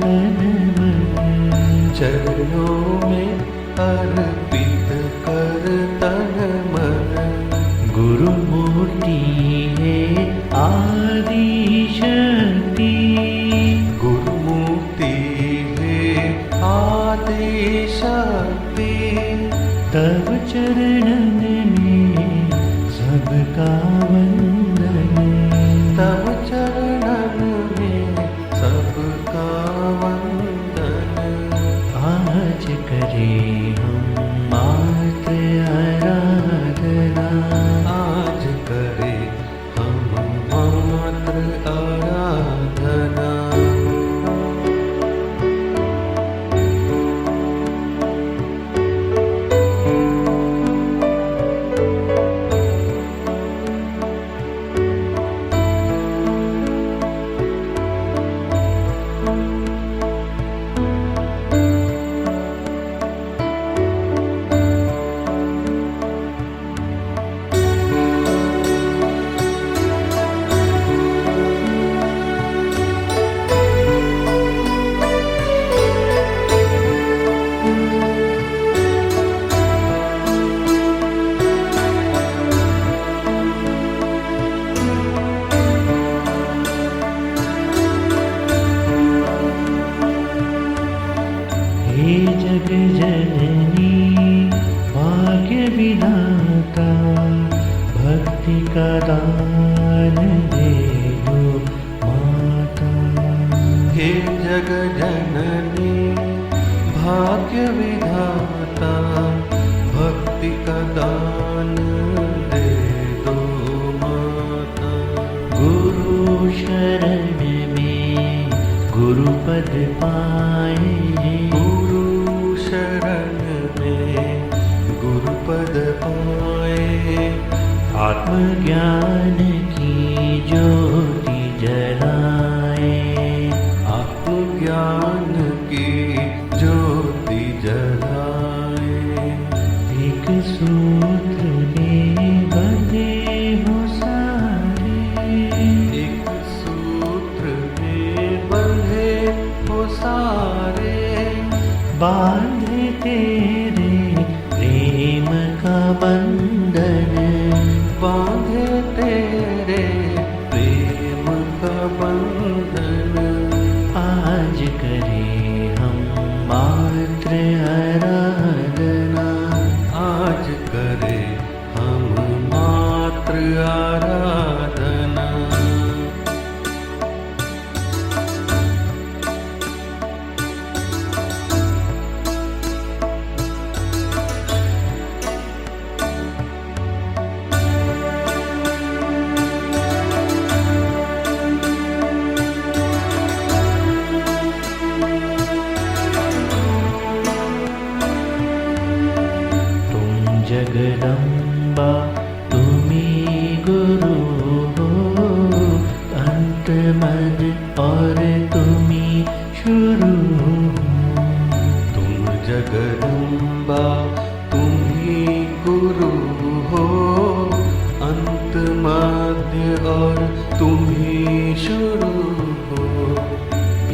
तन मन, चरणों में अर्पित कर तन मन। गुरुमूर्ति है आदि शक्ति, गुरुमूर्ति है आदि शक्ति। तब चरणन में सबका वंदन, तब चरणन में सबका वंदन। आज करे हम मात्र आराधना, आज करे हम मात्र आराधना। हे जग जननी भाग्य विधाता, भक्ति का दान दे दो माता। हे जग जननी भाग्य विधाता, भक्ति का दान दे दो माता। गुरु शरण में गुरुपद पाए, गुरु शरण में गुरुपद पाए। आत्मज्ञान की ज्योति जलाए, आत्मज्ञान की ज्योति जलाए। एक सूत्र में बंधे हो सारे, एक सूत्र में बंधे हो सारे। बांधे तेरे प्रेम का बंधन, बांधे तेरे प्रेम का बंधन। आज करे हम मात्र आराधना, आज करे हम मात्र आराधना। जगदम्बा तुम्ही गुरु हो, अंत मध्य और तुम्ही शुरू हो। तुम जगदम्बा तुम ही गुरु हो, अंत मध्य और तुम ही शुरू हो।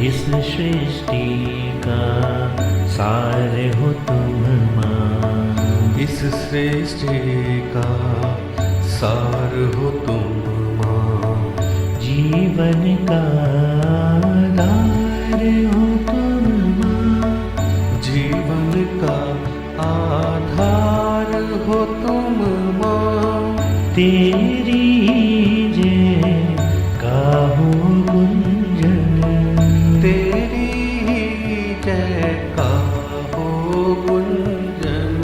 इस सृष्टि का सार हो तुम माँ, इस सृष्टि का सार हो तुम माँ। जीवन का आधार हो तुम माँ, जीवन का आधार हो तुम माँ। तेरी जय गाहो गुंजन, तेरी जय का हो गुंजन।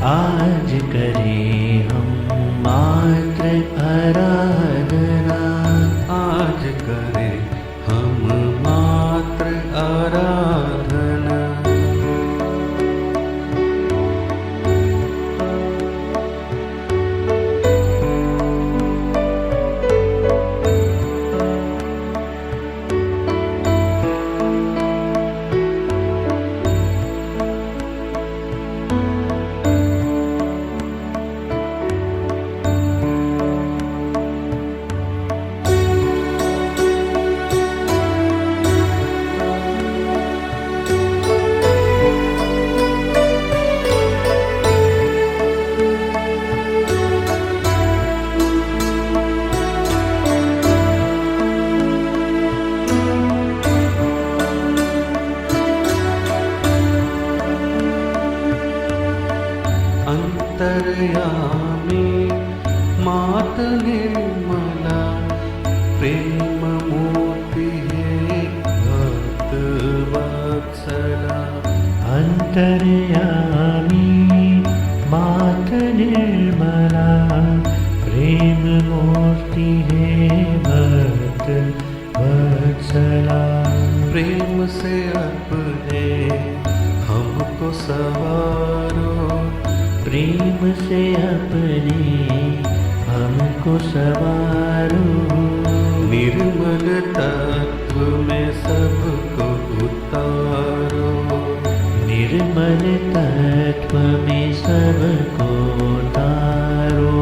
आज करे हम मात्र आराधना, आज करे हम मात्र आराधना। अंतर्यामी मात निर्मला प्रेम मूर्ति है भक्त वत्सला। अंतर्यामी मात निर्मला प्रेम मूर्ति है भक्त वत्सला। प्रेम से अपने हमको सवारो, प्रेम से अपने हमको सवारो। निर्मल तत्व में सबको उतारो, निर्मल तत्व में सबको तारो।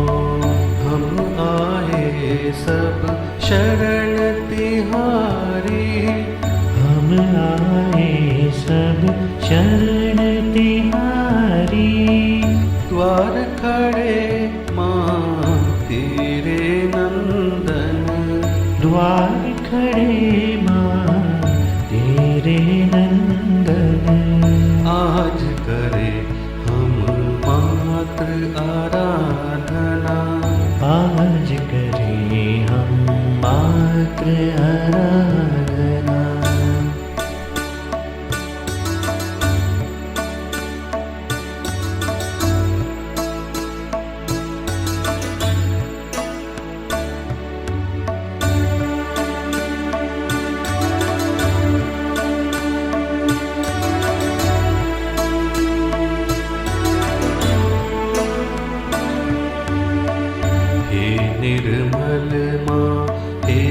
हम आए सब शरण तिहारी, हम आए सब शरण तिहारी। द्वार खड़े माँ तेरे नंदन, द्वार खड़े माँ तेरे नंदन। आज करे हम मात्र आराधना, आज करें हम मात्र आराधना। हे निर्मल माँ हे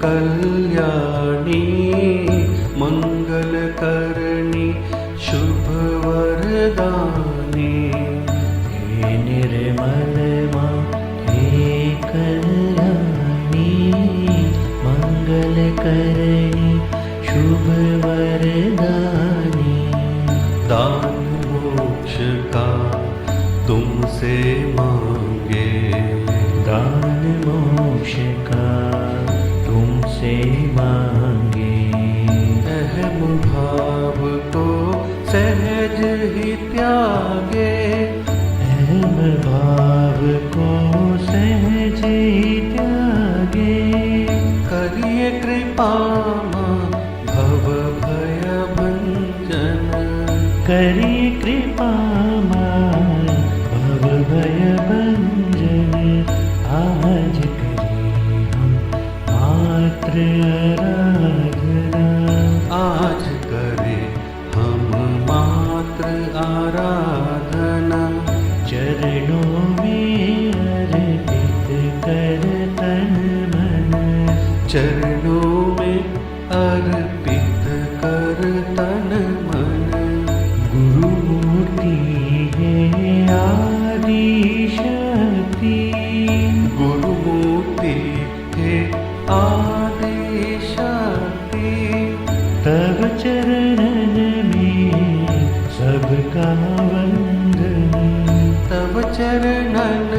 कल्याणी, मंगल करणी शुभ वरदानी। हे निर्मल माँ हे कल्याणी, मंगल करणी शुभ वरदानी। दान मोक्ष का तुमसे मांगे, दान मोक्ष का तुमसे मांगे। अहम भाव को सहज ही त्यागे, अहम भाव को सहज ही त्यागे। करिए कृपा माँ भव भय भंजन, करिए कृपा माँ भव भय भंजन। आज करें हम मात्र आराधना, आज करे हम मात्र आराधना। चरणों में अर्पित कर तन मन, चरणों में अर्पित कर तन मन। गुरु मूर्ति है आदि शक्ति, गुरु मूर्ति है आदि शक्ति, तब चरणन में सबका वंदन, तब चरणन